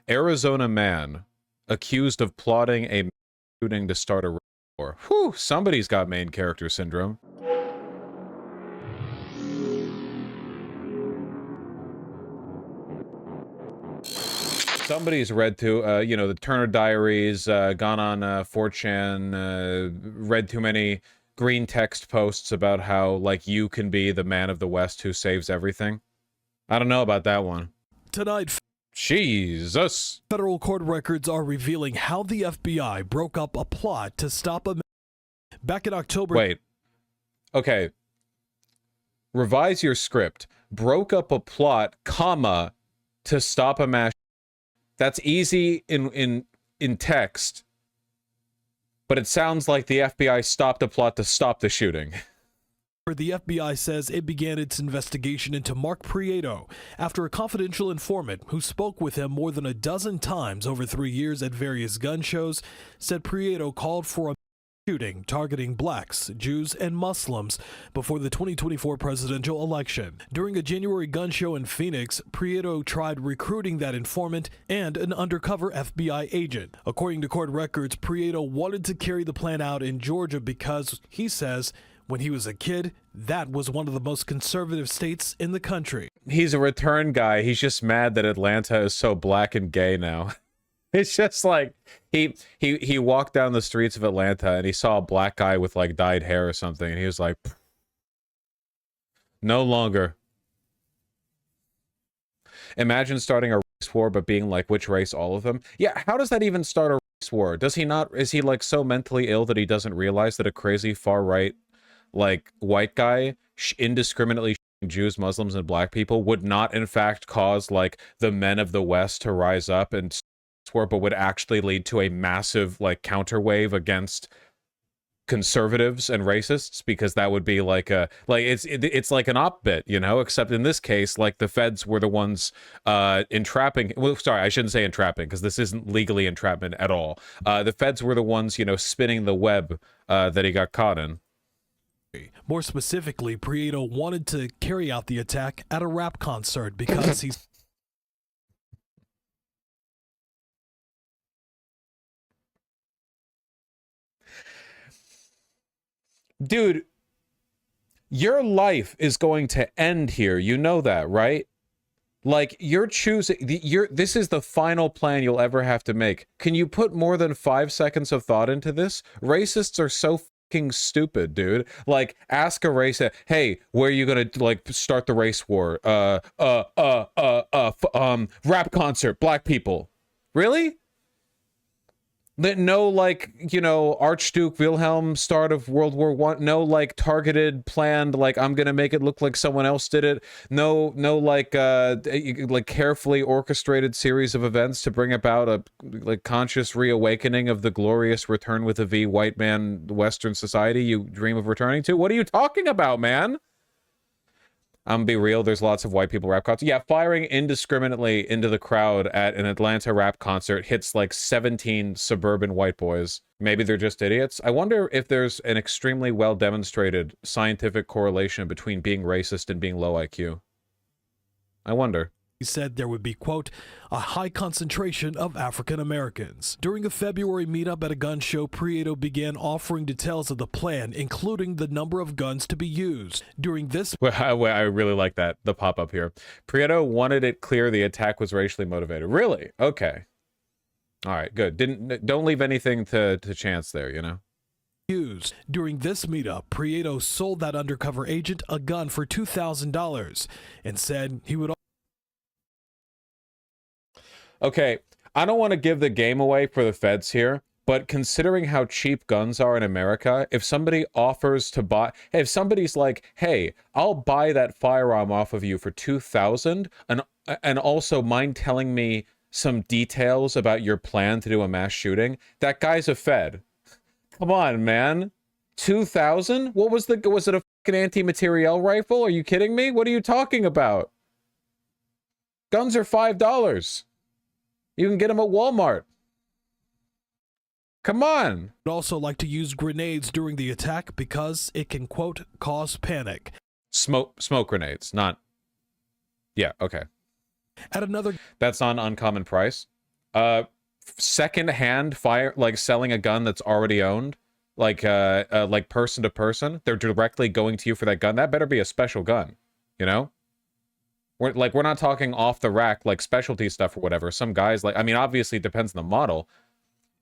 Arizona man accused of plotting a shooting to start a war. Whew, somebody's got main character syndrome. Somebody's read to, you know, the Turner Diaries, gone on 4chan, read too many green text posts about how, like, you can be the man of the West who saves everything. I don't know about that one. Tonight, Jesus. federal court records are revealing how the FBI broke up a plot to stop a... Back in October... Wait. Okay. Revise your script. Broke up a plot, comma, to stop a mass... That's easy in text, but it sounds like the FBI stopped a plot to stop the shooting. The FBI says it began its investigation into Mark Prieto after a confidential informant who spoke with him more than a dozen times over 3 years at various gun shows said Prieto called for a shooting targeting blacks, Jews, and Muslims before the 2024 presidential election. During a January gun show in Phoenix, Prieto tried recruiting that informant and an undercover FBI agent. According to court records, Prieto wanted to carry the plan out in Georgia because, he says, when he was a kid, that was one of the most conservative states in the country. He's a return guy. He's just mad that Atlanta is so black and gay now. It's just like he walked down the streets of Atlanta and he saw a black guy with like dyed hair or something, and he was like, no longer. Imagine starting a race war but being like, which race? All of them? Yeah, how does that even start a race war? Does he not, is he like so mentally ill that he doesn't realize that a crazy far right like white guy indiscriminately Jews, Muslims, and black people would not in fact cause like the men of the West to rise up and but would actually lead to a massive like counterwave against conservatives and racists, because that would be like a it's like an op bit, you know, except in this case like the feds were the ones entrapping, well, sorry, I shouldn't say entrapping because this isn't legally entrapment at all. The feds were the ones, you know, spinning the web that he got caught in. More specifically, Prieto wanted to carry out the attack at a rap concert because he's dude, your life is going to end here. You know that, right? Like, you're choosing, this is the final plan you'll ever have to make. Can you put more than 5 seconds of thought into this? Racists are so fucking stupid, dude. Like, ask a racist, hey, where are you gonna, like, start the race war? Rap concert, black people. Really? No, like, you know, Archduke Wilhelm start of World War I. No, like, targeted, planned, like, I'm gonna make it look like someone else did it. No, like carefully orchestrated series of events to bring about a, like, conscious reawakening of the glorious return with a V white man Western society you dream of returning to. What are you talking about, man? I'm gonna be real, there's lots of white people rap concerts. Yeah, firing indiscriminately into the crowd at an Atlanta rap concert hits like 17 suburban white boys. Maybe they're just idiots. I wonder if there's an extremely well demonstrated scientific correlation between being racist and being low IQ. I wonder. He said there would be, quote, a high concentration of African Americans. During a February meetup at a gun show, Prieto began offering details of the plan, including the number of guns to be used. During this... Well, I really like that, the pop-up here. Prieto wanted it clear the attack was racially motivated. Really? Okay. All right, good. Don't leave anything to chance there, you know? Used. During this meetup, Prieto sold that undercover agent a gun for $2,000 and said he would... Okay, I don't want to give the game away for the feds here, but considering how cheap guns are in America, if somebody offers to buy, if somebody's like, hey, I'll buy that firearm off of you for $2,000, and also mind telling me some details about your plan to do a mass shooting, that guy's a fed. Come on, man. $2,000? What was it a fucking anti-materiel rifle? Are you kidding me? What are you talking about? Guns are $5. You can get them at Walmart. Come on. Would also like to use grenades during the attack because it can, quote, cause panic. Smoke grenades, not... Yeah, okay. At another... That's on Uncommon Price. Second-hand fire, like selling a gun that's already owned, like person to person. They're directly going to you for that gun. That better be a special gun, you know? We're not talking off the rack like specialty stuff or whatever. Some guys like, I mean, obviously it depends on the model.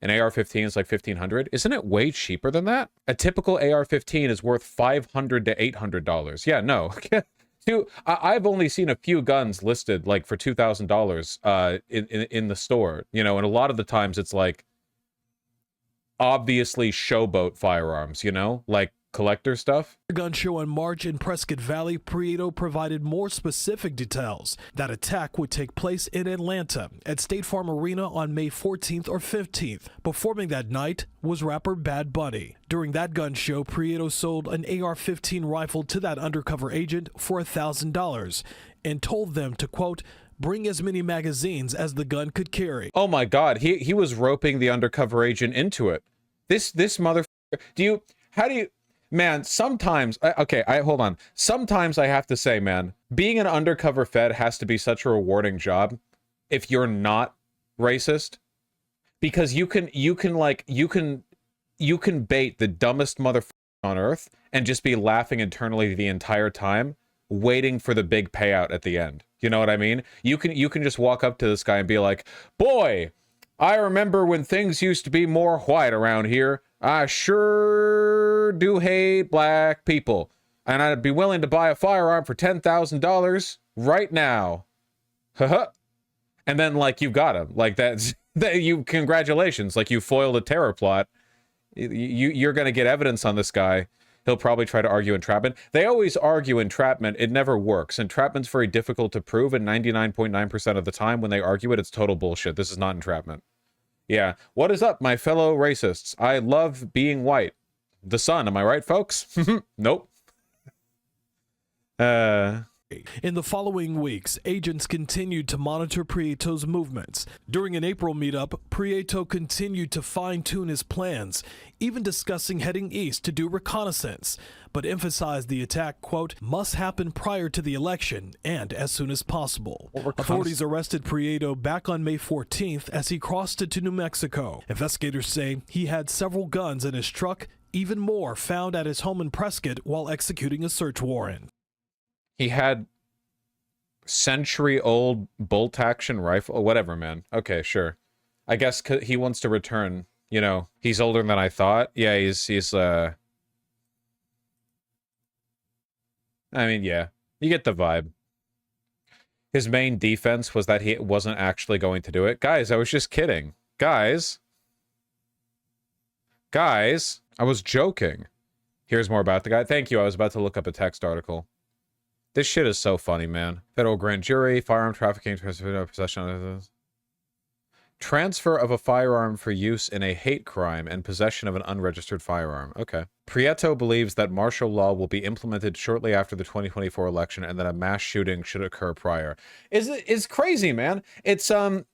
An AR-15 is like $1,500. Isn't it way cheaper than that? A typical AR-15 is worth $500 to $800. Yeah, no. Dude, I've only seen a few guns listed like for $2,000 in the store, you know, and a lot of the times it's like obviously showboat firearms, you know, like collector stuff. Gun show in March in Prescott Valley, Prieto provided more specific details. That attack would take place in Atlanta at State Farm Arena on May 14th or 15th. Performing that night was rapper Bad Bunny. During that gun show, Prieto sold an AR-15 rifle to that undercover agent for $1,000 and told them to, quote, bring as many magazines as the gun could carry. Oh my God, he was roping the undercover agent into it. This motherfucker. How do you, man, sometimes, okay, hold on. Sometimes I have to say, man, being an undercover Fed has to be such a rewarding job if you're not racist, because you can bait the dumbest motherfucker on earth and just be laughing internally the entire time, waiting for the big payout at the end. You know what I mean? You can just walk up to this guy and be like, boy, I remember when things used to be more white around here. I sure do hate black people. And I'd be willing to buy a firearm for $10,000 right now. Haha. And then, like, you got him. Like, congratulations. Like, you foiled a terror plot. You're going to get evidence on this guy. He'll probably try to argue entrapment. They always argue entrapment. It never works. Entrapment's very difficult to prove, and 99.9% of the time when they argue it, it's total bullshit. This is not entrapment. Yeah. What is up, my fellow racists? I love being white. The sun, am I right, folks? Nope. In the following weeks, agents continued to monitor Prieto's movements. During an April meetup, Prieto continued to fine-tune his plans, even discussing heading east to do reconnaissance, but emphasized the attack, quote, must happen prior to the election and as soon as possible. Authorities arrested Prieto back on May 14th as he crossed into New Mexico. Investigators say he had several guns in his truck, even more found at his home in Prescott while executing a search warrant. He had century-old bolt-action rifle, or whatever, man. Okay, sure. I guess he wants to return. You know, he's older than I thought. Yeah, he's I mean, yeah, you get the vibe. His main defense was that he wasn't actually going to do it. Guys, I was just kidding. Guys, I was joking. Here's more about the guy. Thank you. I was about to look up a text article. This shit is so funny, man. Federal grand jury, firearm trafficking, possession. Transfer of a firearm for use in a hate crime and possession of an unregistered firearm. Okay. Prieto believes that martial law will be implemented shortly after the 2024 election and that a mass shooting should occur prior. It's crazy, man. It's didn't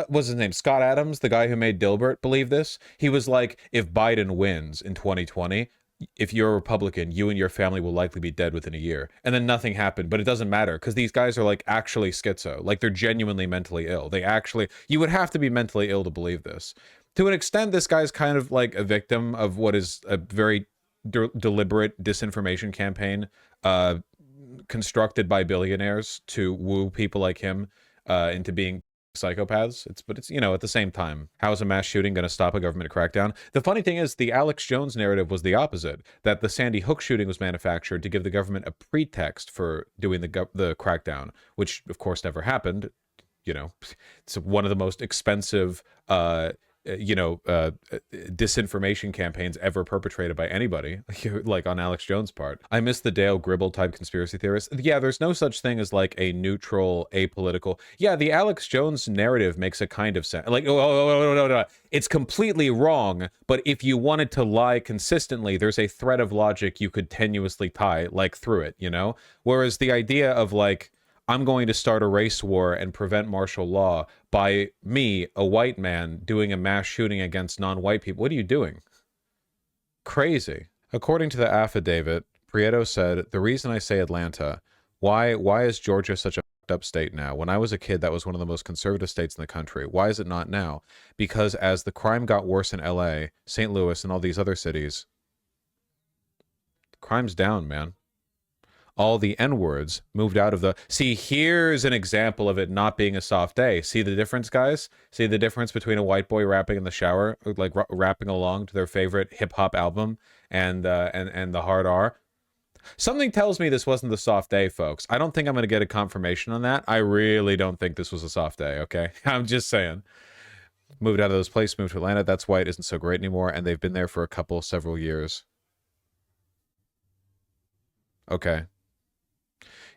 what's his name? Scott Adams, the guy who made Dilbert, believe this? He was like, if Biden wins in 2020, if you're a Republican, you and your family will likely be dead within a year. And then nothing happened, but it doesn't matter because these guys are like actually schizo. Like they're genuinely mentally ill. You would have to be mentally ill to believe this. To an extent, this guy's kind of like a victim of what is a very deliberate disinformation campaign constructed by billionaires to woo people like him into being psychopaths. But it's, you know, at the same time, how is a mass shooting going to stop a government crackdown? The funny thing is the Alex Jones narrative was the opposite, that the Sandy Hook shooting was manufactured to give the government a pretext for doing the crackdown, which of course never happened. You know, it's one of the most expensive disinformation campaigns ever perpetrated by anybody, like on Alex Jones' part. I miss the Dale Gribble type conspiracy theorist. Yeah, there's no such thing as like a neutral, apolitical. Yeah, the Alex Jones narrative makes a kind of sense. Like, no. It's completely wrong, but if you wanted to lie consistently, there's a thread of logic you could tenuously tie like through it, you know? Whereas the idea of like, I'm going to start a race war and prevent martial law by me, a white man, doing a mass shooting against non-white people. What are you doing? Crazy. According to the affidavit, Prieto said, the reason I say Atlanta, why is Georgia such a up state now. When I was a kid, that was one of the most conservative states in the country. Why is it not now? Because as the crime got worse in LA, St. Louis, and all these other cities, crime's down, man. All the N-words moved out of the... See, here's an example of it not being a soft day. See the difference, guys? See the difference between a white boy rapping in the shower, like rapping along to their favorite hip-hop album and the hard R? Something tells me this wasn't the soft day, folks. I don't think I'm going to get a confirmation on that. I really don't think this was a soft day, okay? I'm just saying. Moved out of those places, moved to Atlanta. That's why it isn't so great anymore, and they've been there for several years. Okay.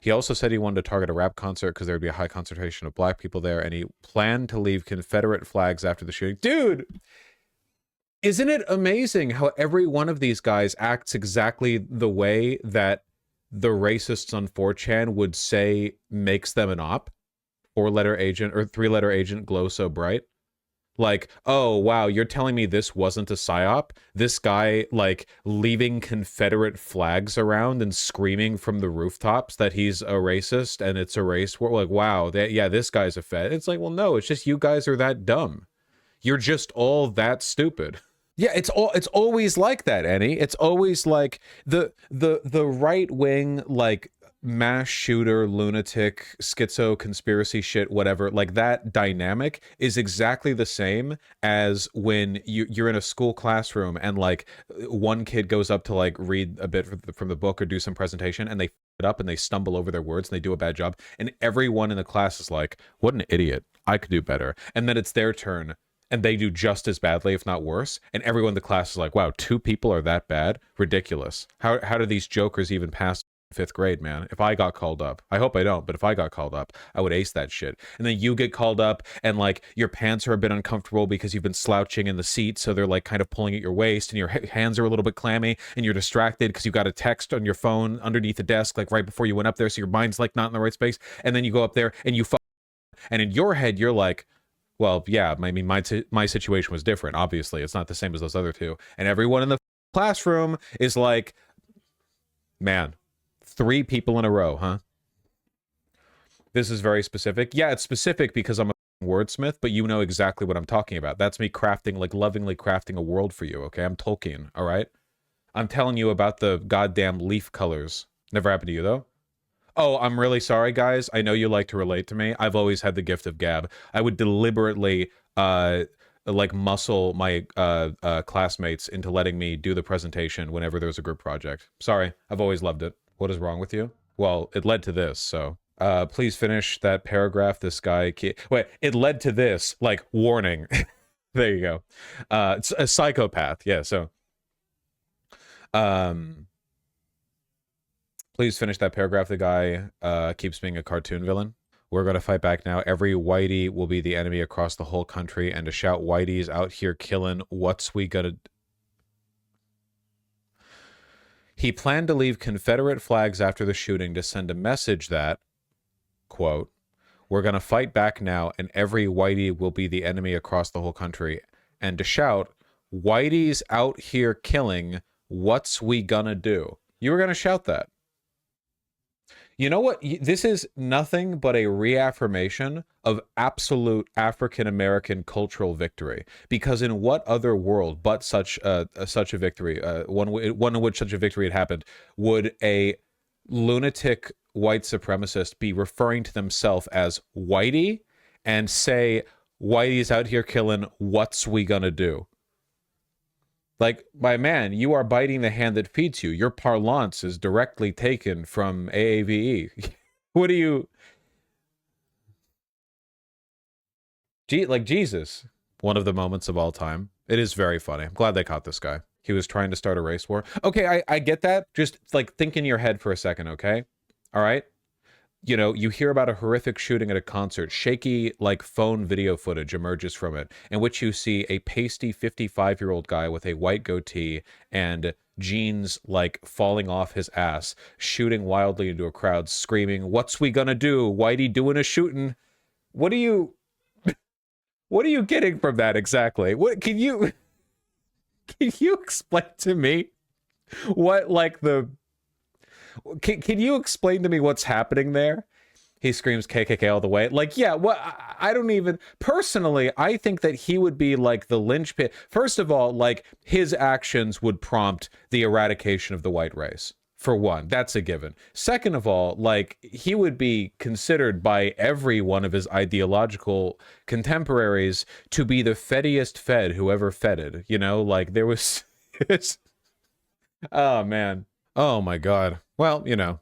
He also said he wanted to target a rap concert because there would be a high concentration of black people there, and he planned to leave Confederate flags after the shooting. Dude! Isn't it amazing how every one of these guys acts exactly the way that the racists on 4chan would say makes them an op? Four-letter agent or three-letter agent glow so bright? Like, oh, wow, you're telling me this wasn't a psyop? This guy, like, leaving Confederate flags around and screaming from the rooftops that he's a racist and it's a race war? Like, wow, yeah, this guy's a Fed. It's like, well, no, it's just you guys are that dumb. You're just all that stupid. Yeah, it's always like that, Annie. It's always like the right wing, like, mass shooter, lunatic, schizo, conspiracy shit, whatever, like that dynamic is exactly the same as when you're in a school classroom and like one kid goes up to like read a bit from the book or do some presentation and they f it up and they stumble over their words and they do a bad job and everyone in the class is like, what an idiot, I could do better. And then it's their turn and they do just as badly, if not worse. And everyone in the class is like, wow, 2 people are that bad? Ridiculous. How do these jokers even pass 5th grade, man? If I got called up, I hope I don't, but if I got called up, I would ace that shit. And then you get called up and like your pants are a bit uncomfortable because you've been slouching in the seat. So they're like kind of pulling at your waist and your hands are a little bit clammy and you're distracted because you got a text on your phone underneath the desk, like right before you went up there. So your mind's like not in the right space. And then you go up there and you and in your head, you're like, well, yeah, I mean, my situation was different. Obviously, it's not the same as those other two. And everyone in the classroom is like, man, 3 people in a row, huh? This is very specific. Yeah, it's specific because I'm a wordsmith, but you know exactly what I'm talking about. That's me crafting, like lovingly crafting a world for you, okay? I'm Tolkien, all right? I'm telling you about the goddamn leaf colors. Never happened to you, though? Oh, I'm really sorry, guys. I know you like to relate to me. I've always had the gift of gab. I would deliberately, like, muscle my classmates into letting me do the presentation whenever there's a group project. Sorry, I've always loved it. What is wrong with you? Well, it led to this, so... please finish that paragraph. This guy... Wait, it led to this, like, warning. There you go. It's a psychopath, yeah, so... Please finish that paragraph. The guy keeps being a cartoon villain. We're going to fight back now. Every whitey will be the enemy across the whole country. And to shout, whitey's out here killing, what's we gonna... He planned to leave Confederate flags after the shooting to send a message that, quote, we're going to fight back now and every whitey will be the enemy across the whole country. And to shout, whitey's out here killing, what's we gonna do? You were going to shout that. You know what? This is nothing but a reaffirmation of absolute African-American cultural victory. Because in what other world but such a victory, one in which such a victory had happened, would a lunatic white supremacist be referring to themselves as whitey and say, whitey's out here killing, what's we gonna do? Like, my man, you are biting the hand that feeds you. Your parlance is directly taken from AAVE. What do you... Like, Jesus. One of the moments of all time. It is very funny. I'm glad they caught this guy. He was trying to start a race war. Okay, I get that. Just, like, think in your head for a second, okay? All right? You know, you hear about a horrific shooting at a concert. Shaky, like, phone video footage emerges from it, in which you see a pasty 55-year-old guy with a white goatee and jeans, like, falling off his ass, shooting wildly into a crowd, screaming, what's we gonna do? Whitey doing a shooting? What are you... What are you getting from that exactly? What can you... Can you explain to me what, like, the... Can you explain to me what's happening there? He screams KKK all the way. Like, yeah, what? I don't even personally. I think that he would be like the linchpin. First of all, like his actions would prompt the eradication of the white race. For one, that's a given. Second of all, like he would be considered by every one of his ideological contemporaries to be the fediest fed who ever fedded. You know, like there was. Oh man. Oh my God. Well, you know.